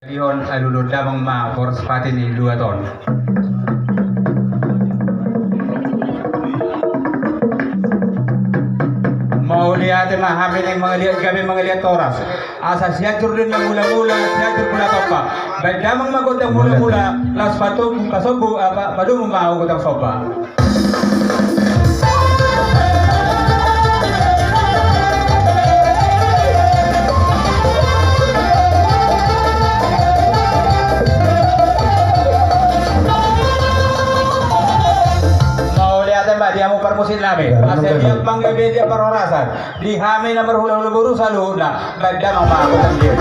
Iyon alulod lamang ma sepati ni 2 ton. Mau lihat hamin yang melihat kami melihat toras. Asa siatur din ng mula-mula, siatur pula apa. Baik damang magotang mula-mula, las pato kasobu apa padu mau gotang sopa. Dia mau permusin lame, asal dia panggabe dia perorasan, di hame na berhula-hula buru salu, nah, badan mama aku dia.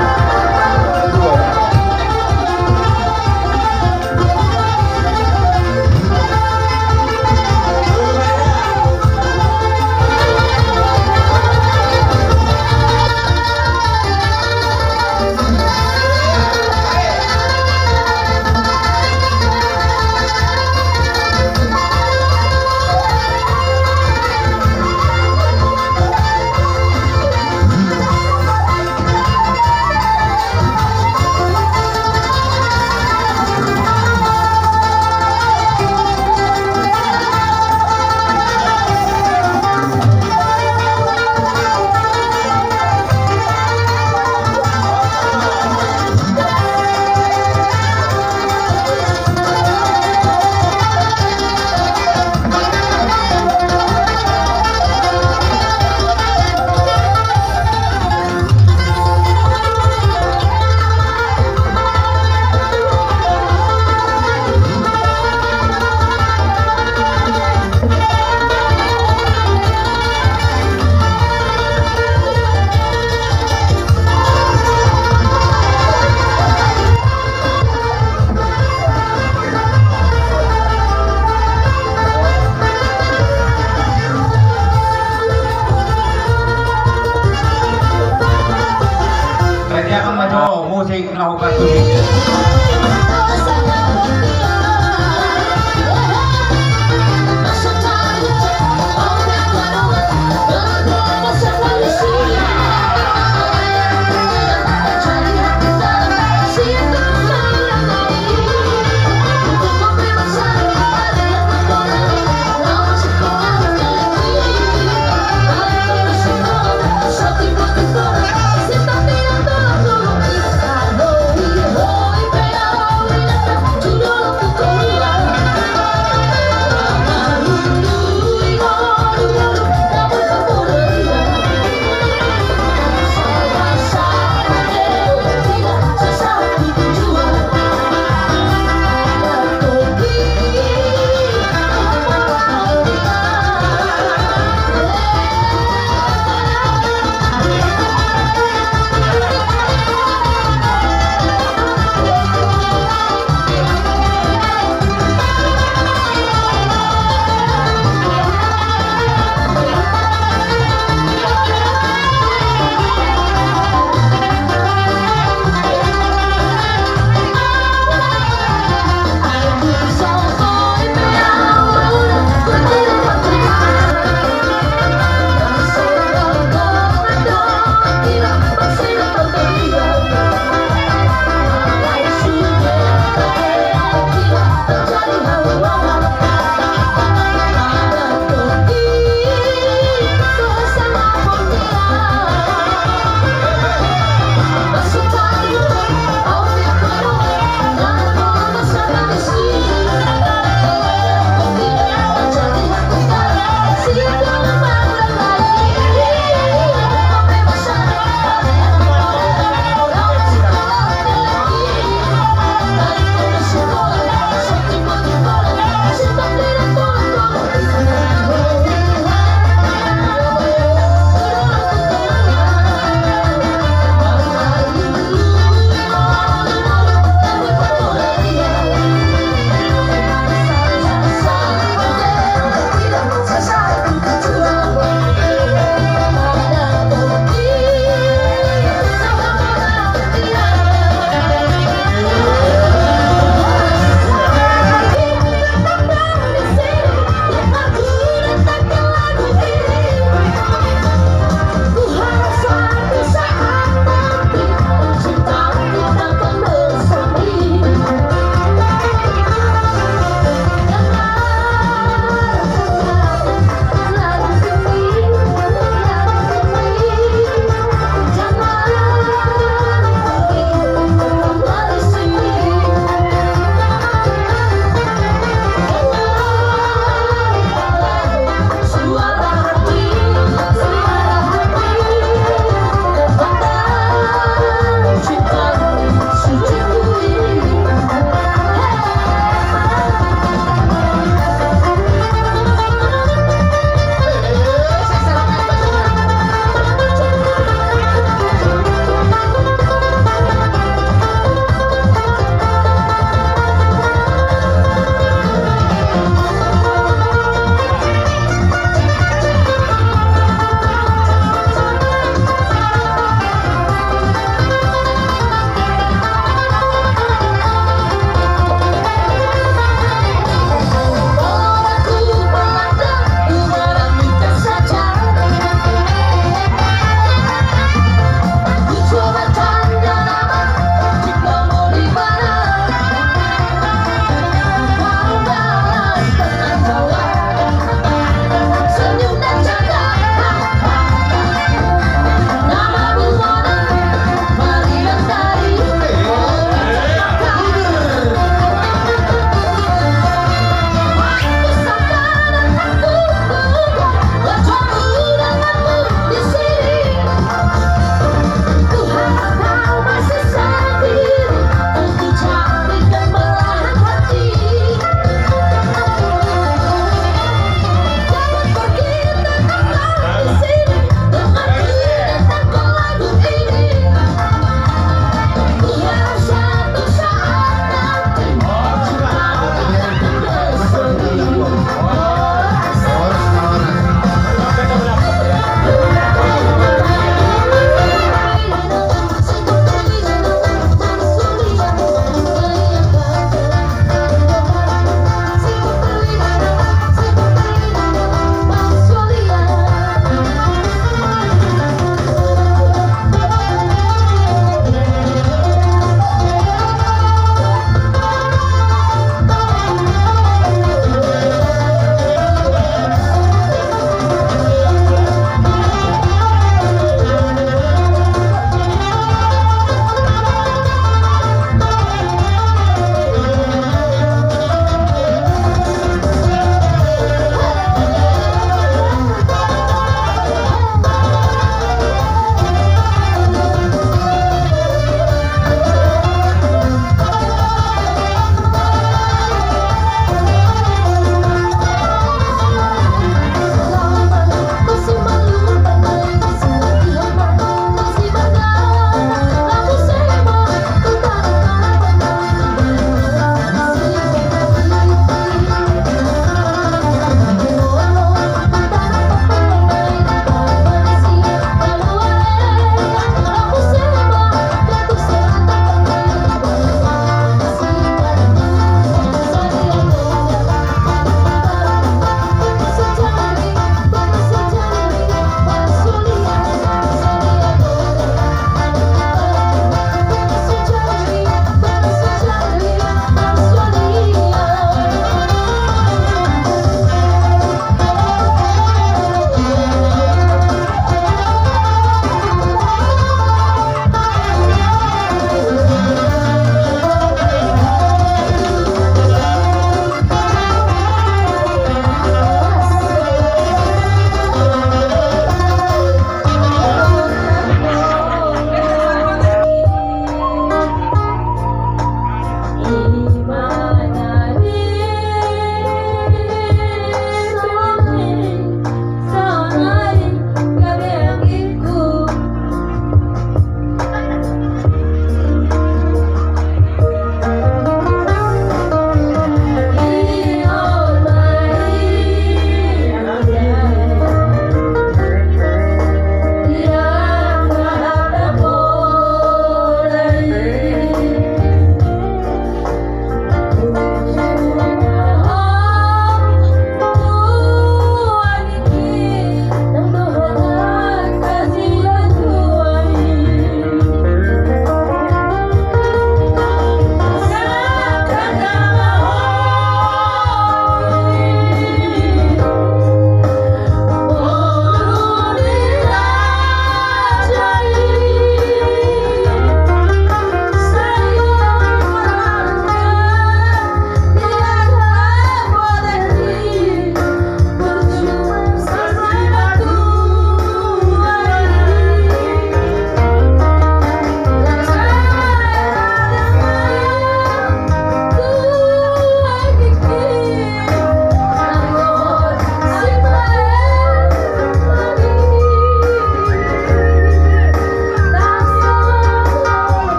Musik na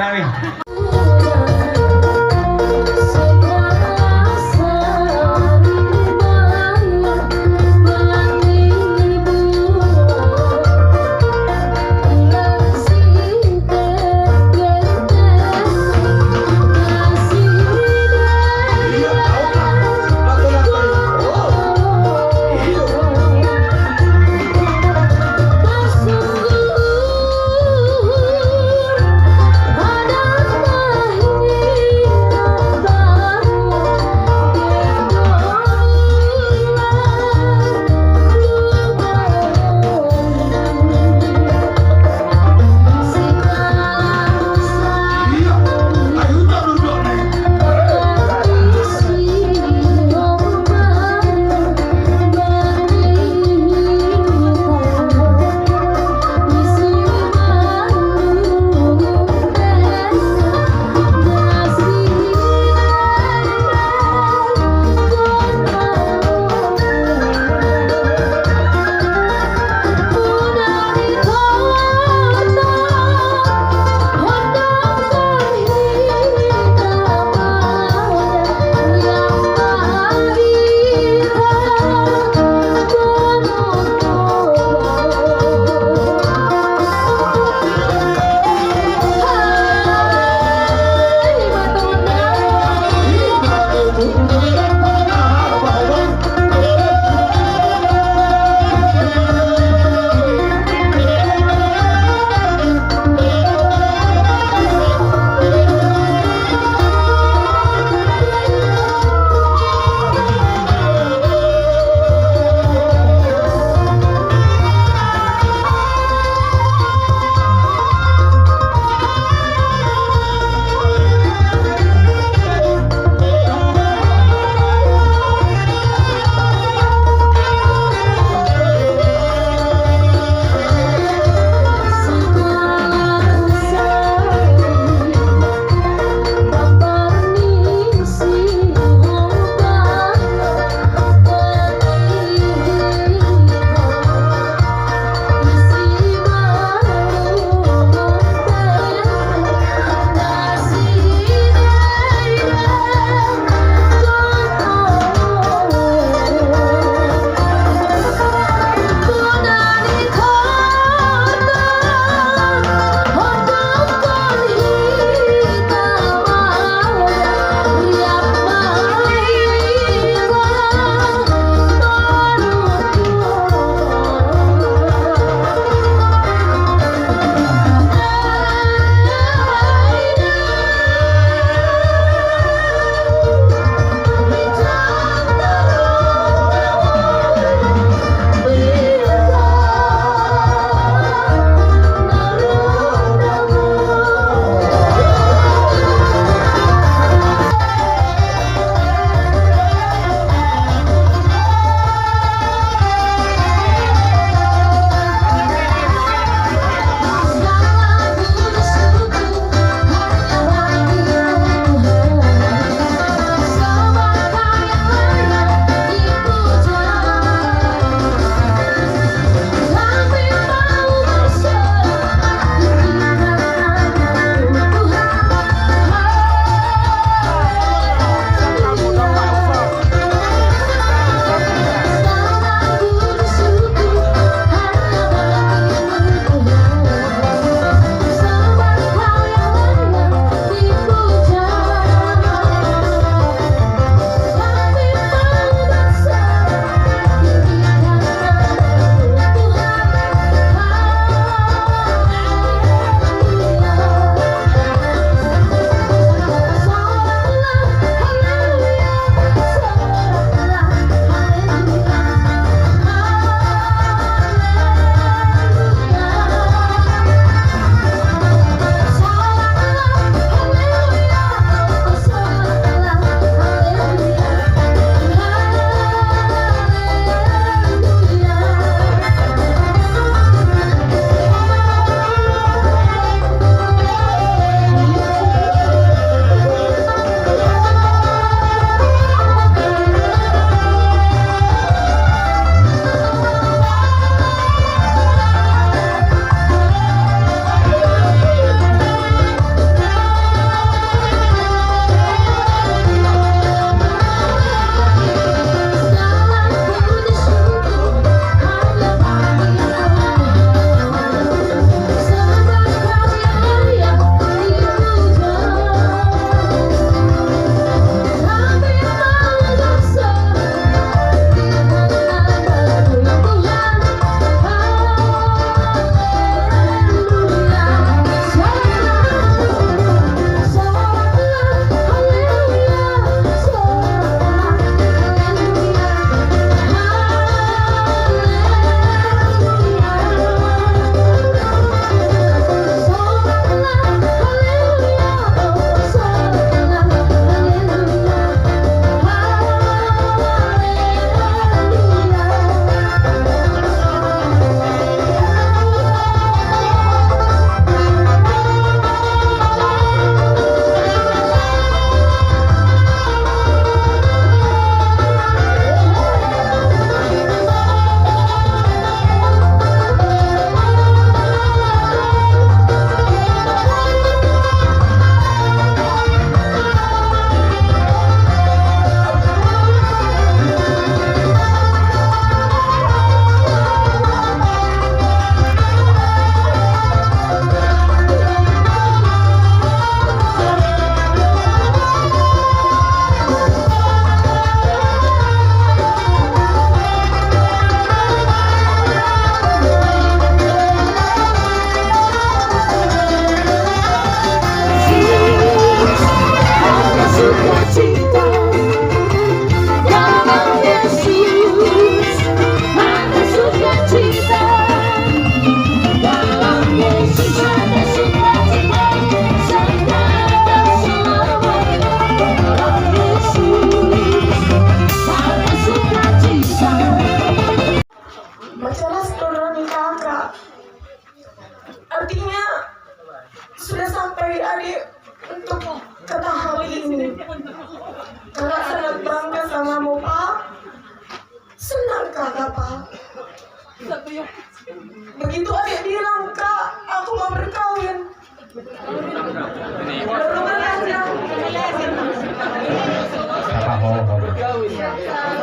namin. Ada adik-adik untuk kata hari ini. Kakak sangat bangga samamu, Pak. Senang kakak, Pak. Begitu adik bilang, Kak, aku mau berkawin. Baru menanjang.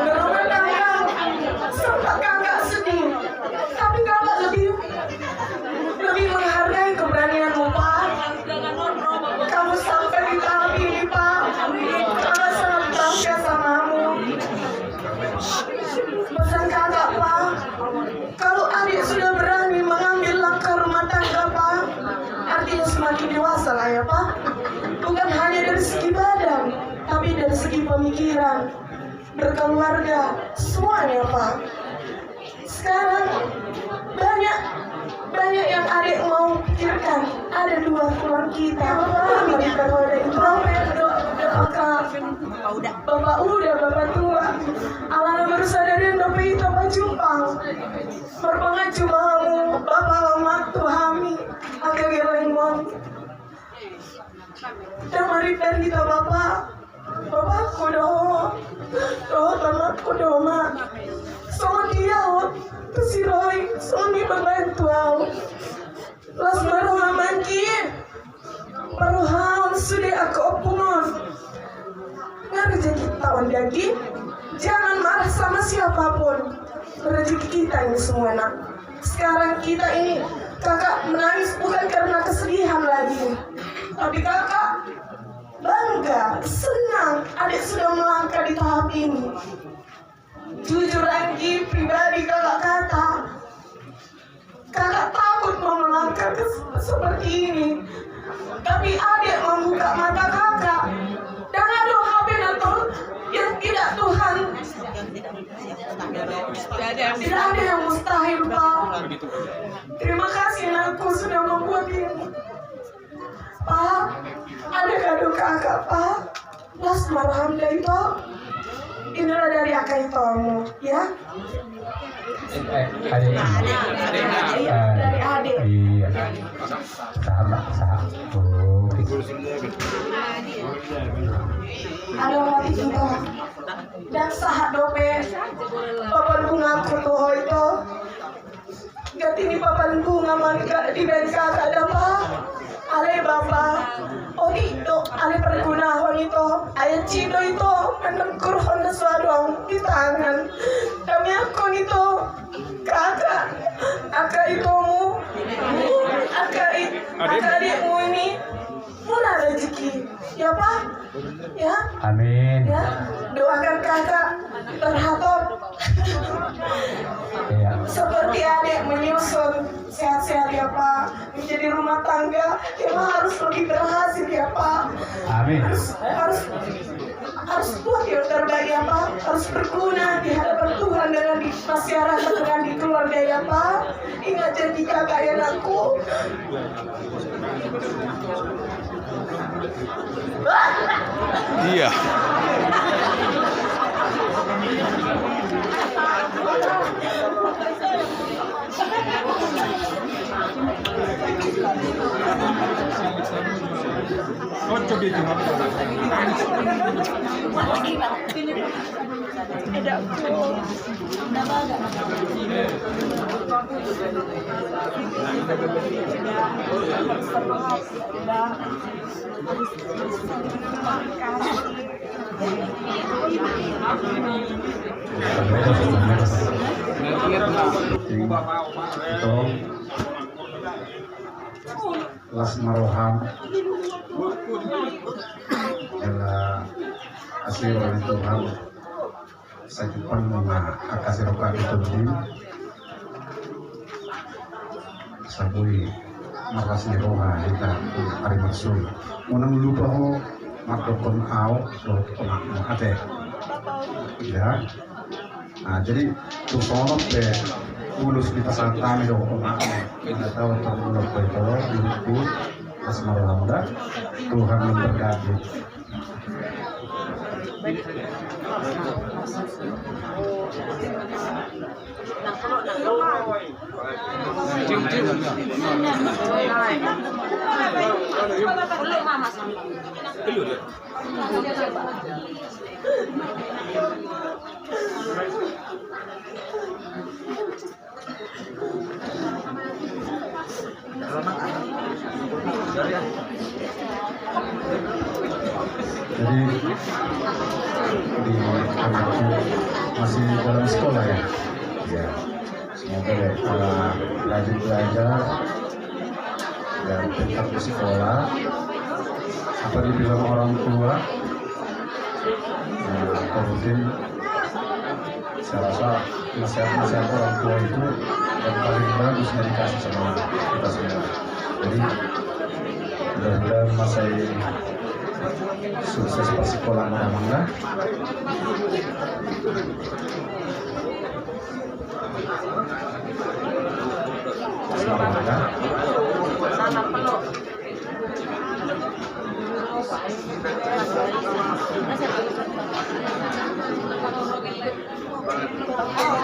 Baru menanjang. Sempat kakak sedih. Tapi kakak lebih menghargai keberanianmu, Pak. Kamu sampai di tahap ini, Pak. Kakak sangat bangga samamu. Pesan kakak, Pak, kalau adik sudah berani mengambil langkah rumah tangga, Pak, artinya semakin dewasa lah ya, Pak. Bukan hanya dari segi badan, tapi dari segi pemikiran, berkeluarga, semuanya, Pak. Sekarang banyak yang adik mau pikirkan. Ada dua teman kita, wanita pada itu, Bapak udah, Bapak tua. Alana bersadari dope itu pajumpang. Berpengacu mahamu, Bapak lama tuhami, agak gelengmon. Dan mari kita Bapak, Bapakku doh tamatku doma. Sama dia, kesiroi, suami membantu aku. Las maruha manki, maruha sudah aku opungon. Rezeki tawan daging, jangan marah sama siapapun. Rezeki kita ini semua, nak. Sekarang kita ini, kakak menangis bukan karena kesedihan lagi, tapi kakak bangga, senang adik sudah melangkah di tahap ini. Jujur lagi, pribadi kakak takut mau melangkah seperti ini, tapi adik membuka mata kakak. Dan ada HP atau yang tidak Tuhan, tidak ada yang mustahil, Pak. Terima kasih aku sudah membuat ini, Pak. Ada kado kakak, Pak. Las marhamda itu, inilah dari akak itomu, ya. Adik. Dari adik. Iya. Sahabat. Ada mati itu dan sahat dope papan bunga kutuho itu gak ini papan bunga manika di band kakak dapat ale bapak oh itu ale pergunawan itu ayah cido itu menengkur honda suadong di tangan kami akun itu kakak itomu akak adikmu ini mula rezeki, ya Pak, ya. Amin. Ya, doakan kakak terhatop. Iya. Seperti adik menyusun sehat-sehat ya Pak, menjadi rumah tangga yang harus lebih berhasil ya Pak. Amin. Harus buat yang terbaik ya Pak, harus berguna di hadapan Tuhan dan di masyarakat dan di keluarga ya Pak. Ingat janji kakak yang aku. Iya. Itu Las Maroham adalah asiro oleh Tuhan. Saya jumpa dengan akasiroka itu di sabui makasih roha kita hari maksud menang lupa ho makdokon au do penak ate ya. Nah jadi tuh sono be ulus kita saat kami do penak kita tahu terlalu betul itu asmaul hamda Tuhan memberkati. Jadi di anakku masih dalam sekolah ya. Ya, semoga deh rajin belajar dan tetap di sekolah. Apa dibilang orang tua? Nah, atau mungkin saya rasa nasihat-nasihat orang tua itu yang paling bagus yang dikasih sama kita semua. Jadi mudah-mudahan masa ini sukses persekolah mana-mana. Selamat ya. Sana peluk. Oh,